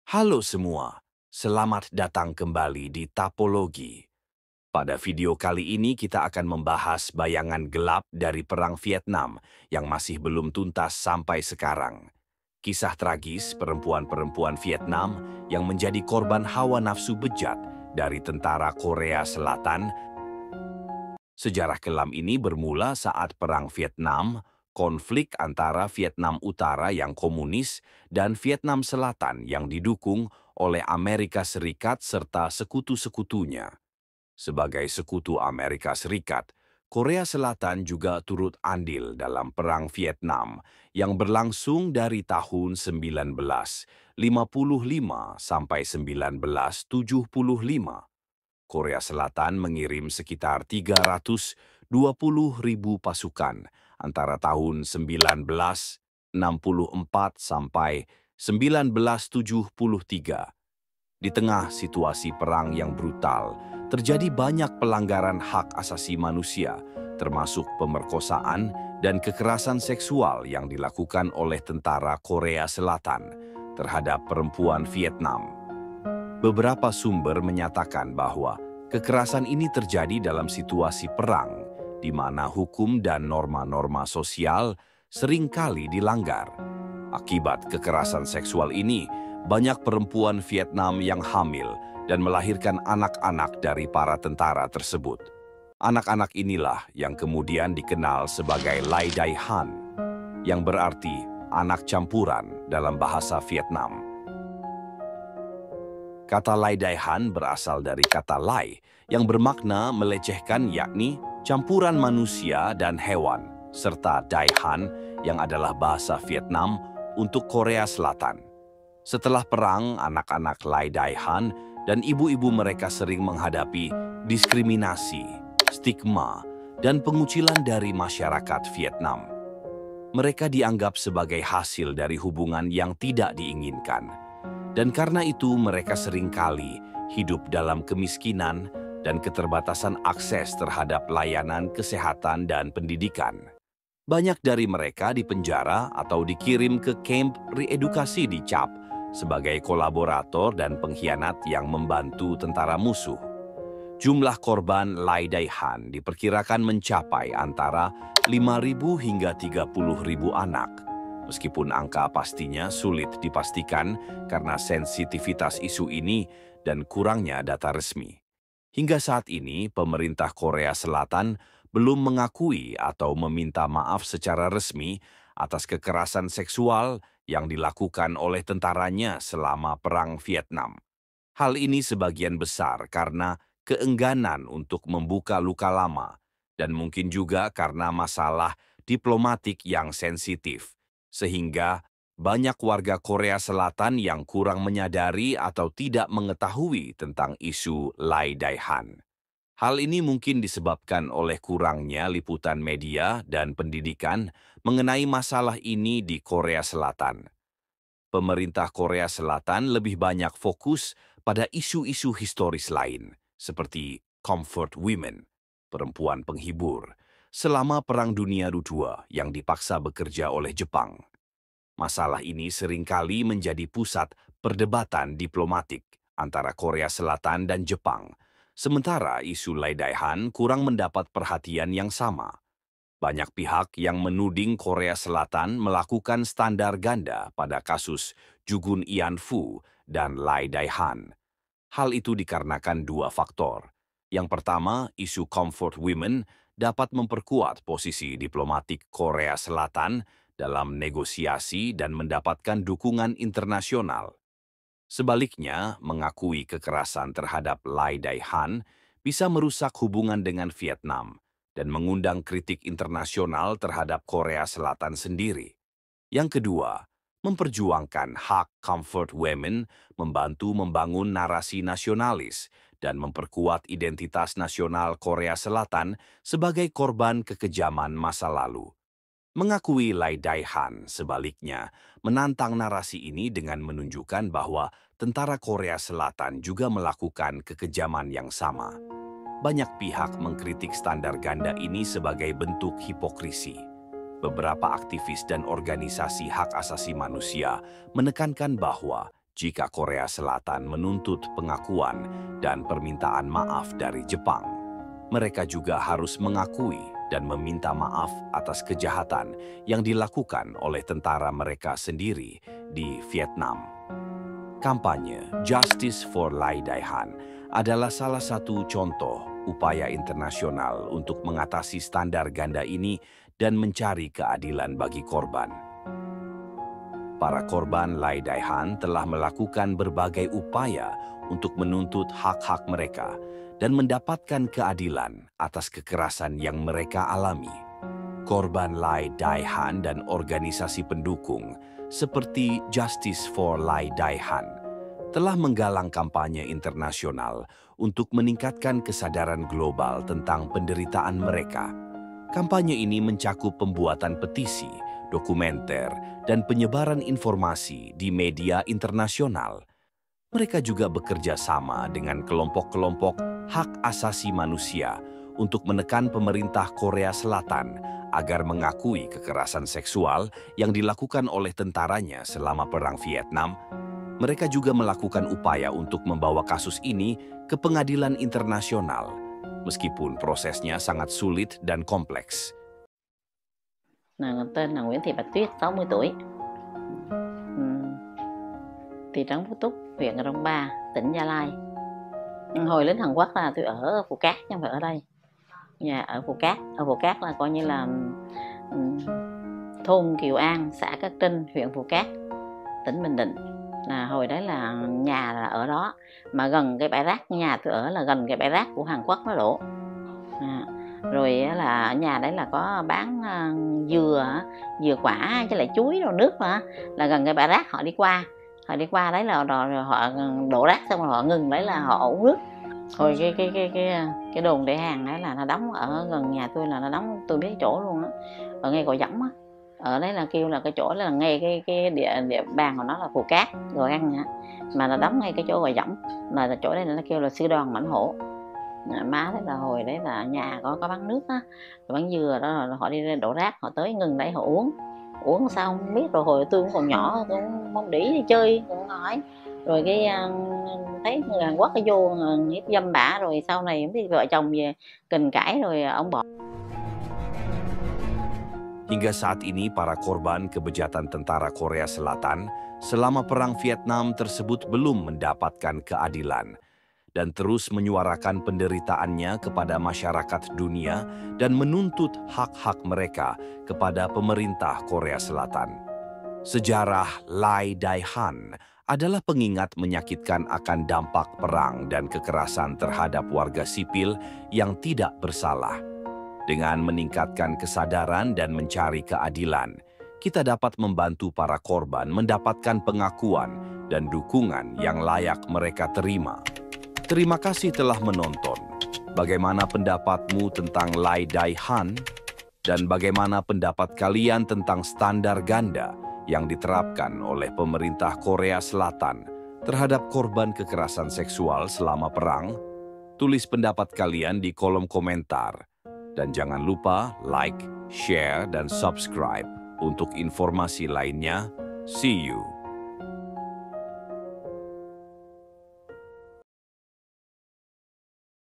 Halo semua, selamat datang kembali di Tapologi. Pada video kali ini kita akan membahas bayangan gelap dari Perang Vietnam yang masih belum tuntas sampai sekarang. Kisah tragis perempuan-perempuan Vietnam yang menjadi korban hawa nafsu bejat dari tentara Korea Selatan. Sejarah kelam ini bermula saat Perang Vietnam, konflik antara Vietnam Utara yang komunis dan Vietnam Selatan yang didukung oleh Amerika Serikat serta sekutu-sekutunya. Sebagai sekutu Amerika Serikat, Korea Selatan juga turut andil dalam Perang Vietnam yang berlangsung dari tahun 1955 sampai 1975. Korea Selatan mengirim sekitar 320.000 pasukan antara tahun 1964 sampai 1973. Di tengah situasi perang yang brutal, terjadi banyak pelanggaran hak asasi manusia, termasuk pemerkosaan dan kekerasan seksual yang dilakukan oleh tentara Korea Selatan terhadap perempuan Vietnam. Beberapa sumber menyatakan bahwa kekerasan ini terjadi dalam situasi perang, di mana hukum dan norma-norma sosial seringkali dilanggar. Akibat kekerasan seksual ini, banyak perempuan Vietnam yang hamil dan melahirkan anak-anak dari para tentara tersebut. Anak-anak inilah yang kemudian dikenal sebagai Lai Dai Han, yang berarti anak campuran dalam bahasa Vietnam. Kata Lai Dai Han berasal dari kata Lai yang bermakna melecehkan, yakni campuran manusia dan hewan, serta Dai Han yang adalah bahasa Vietnam untuk Korea Selatan. Setelah perang, anak-anak Lai Dai Han dan ibu-ibu mereka sering menghadapi diskriminasi, stigma, dan pengucilan dari masyarakat Vietnam. Mereka dianggap sebagai hasil dari hubungan yang tidak diinginkan. Dan karena itu mereka seringkali hidup dalam kemiskinan dan keterbatasan akses terhadap layanan kesehatan dan pendidikan. Banyak dari mereka dipenjara atau dikirim ke kamp reedukasi di Cap sebagai kolaborator dan pengkhianat yang membantu tentara musuh. Jumlah korban Lai Dai Han diperkirakan mencapai antara 5.000 hingga 30.000 anak. Meskipun angka pastinya sulit dipastikan karena sensitivitas isu ini dan kurangnya data resmi. Hingga saat ini, pemerintah Korea Selatan belum mengakui atau meminta maaf secara resmi atas kekerasan seksual yang dilakukan oleh tentaranya selama Perang Vietnam. Hal ini sebagian besar karena keengganan untuk membuka luka lama dan mungkin juga karena masalah diplomatik yang sensitif. Sehingga banyak warga Korea Selatan yang kurang menyadari atau tidak mengetahui tentang isu Lai Dai Han. Hal ini mungkin disebabkan oleh kurangnya liputan media dan pendidikan mengenai masalah ini di Korea Selatan. Pemerintah Korea Selatan lebih banyak fokus pada isu-isu historis lain, seperti comfort women, perempuan penghibur, selama Perang Dunia II yang dipaksa bekerja oleh Jepang. Masalah ini seringkali menjadi pusat perdebatan diplomatik antara Korea Selatan dan Jepang, sementara isu Lai Dai Han kurang mendapat perhatian yang sama. Banyak pihak yang menuding Korea Selatan melakukan standar ganda pada kasus Jugun Ian Fu dan Lai Dai Han. Hal itu dikarenakan dua faktor. Yang pertama, isu comfort women dapat memperkuat posisi diplomatik Korea Selatan dalam negosiasi dan mendapatkan dukungan internasional. Sebaliknya, mengakui kekerasan terhadap Lai Dai Han bisa merusak hubungan dengan Vietnam dan mengundang kritik internasional terhadap Korea Selatan sendiri. Yang kedua, memperjuangkan hak comfort women membantu membangun narasi nasionalis dan memperkuat identitas nasional Korea Selatan sebagai korban kekejaman masa lalu. Mengakui Lai Dai Han sebaliknya menantang narasi ini dengan menunjukkan bahwa tentara Korea Selatan juga melakukan kekejaman yang sama. Banyak pihak mengkritik standar ganda ini sebagai bentuk hipokrisi. Beberapa aktivis dan organisasi hak asasi manusia menekankan bahwa jika Korea Selatan menuntut pengakuan dan permintaan maaf dari Jepang. Mereka juga harus mengakui dan meminta maaf atas kejahatan yang dilakukan oleh tentara mereka sendiri di Vietnam. Kampanye Justice for Lai Dai-han adalah salah satu contoh upaya internasional untuk mengatasi standar ganda ini dan mencari keadilan bagi korban. Para korban Lai Dai-han telah melakukan berbagai upaya untuk menuntut hak-hak mereka dan mendapatkan keadilan atas kekerasan yang mereka alami. Korban Lai Dai-han dan organisasi pendukung seperti Justice for Lai Dai-han telah menggalang kampanye internasional untuk meningkatkan kesadaran global tentang penderitaan mereka. Kampanye ini mencakup pembuatan petisi, dokumenter, dan penyebaran informasi di media internasional. Mereka juga bekerja sama dengan kelompok-kelompok hak asasi manusia untuk menekan pemerintah Korea Selatan agar mengakui kekerasan seksual yang dilakukan oleh tentaranya selama Perang Vietnam. Mereka juga melakukan upaya untuk membawa kasus ini ke pengadilan internasional, meskipun prosesnya sangat sulit dan kompleks. Tên là Nguyễn Thị Bạch Tuyết, 60 tuổi. Thị trấn Phú Túc, huyện Krông Ba, tỉnh Gia Lai. Hồi lính Hàn Quốc là tôi ở Phù Cát chứ không phải ở đây. Nhà ở Phù Cát. Ở Phù Cát là coi như là thôn Kiều An, xã Cát Trinh, huyện Phù Cát, tỉnh Bình Định. Là hồi đấy là nhà là ở đó, mà gần cái bãi rác, nhà tôi ở là gần cái bãi rác của Hàn Quốc nó đổ. Rồi là ở nhà đấy là có bán dừa quả với lại chuối rồi nước mà, là gần cái bãi rác họ đi qua đấy là rồi họ đổ rác xong rồi họ ngừng đấy là họ uống nước. Hồi cái đồn để hàng đấy là nó đóng ở gần nhà tôi, là nó đóng tôi biết chỗ luôn á, ở ngay Gò Dõng á. Ở đấy là kêu là cái chỗ là ngay cái địa bàn của nó là Phù Cát rồi ăn hả, mà nó đóng ngay cái chỗ Gò Dõng, là chỗ đây nó kêu là sư đoàn Mãnh Hổ. Má đấy là hồi đấy là nhà có bán nước á, bán dừa đó, rồi họ đi đổ rác, họ tới ngừng đấy họ uống sao không biết. Rồi hồi tôi cũng còn nhỏ, tôi cũng mong đĩ đi chơi cũng hỏi, rồi cái thấy người Hàn Quốc cái vô hiếp dâm bả, rồi sau này không biết vợ chồng về kình cãi rồi ông bỏ. Hingga saat ini para korban kebejatan tentara Korea Selatan selama Perang Vietnam tersebut belum mendapatkan keadilan dan terus menyuarakan penderitaannya kepada masyarakat dunia dan menuntut hak-hak mereka kepada pemerintah Korea Selatan. Sejarah Lai Dai-han adalah pengingat menyakitkan akan dampak perang dan kekerasan terhadap warga sipil yang tidak bersalah. Dengan meningkatkan kesadaran dan mencari keadilan, kita dapat membantu para korban mendapatkan pengakuan dan dukungan yang layak mereka terima. Terima kasih telah menonton. Bagaimana pendapatmu tentang Lai Dai-han? Dan bagaimana pendapat kalian tentang standar ganda yang diterapkan oleh pemerintah Korea Selatan terhadap korban kekerasan seksual selama perang? Tulis pendapat kalian di kolom komentar. Dan jangan lupa like, share, dan subscribe untuk informasi lainnya. See you!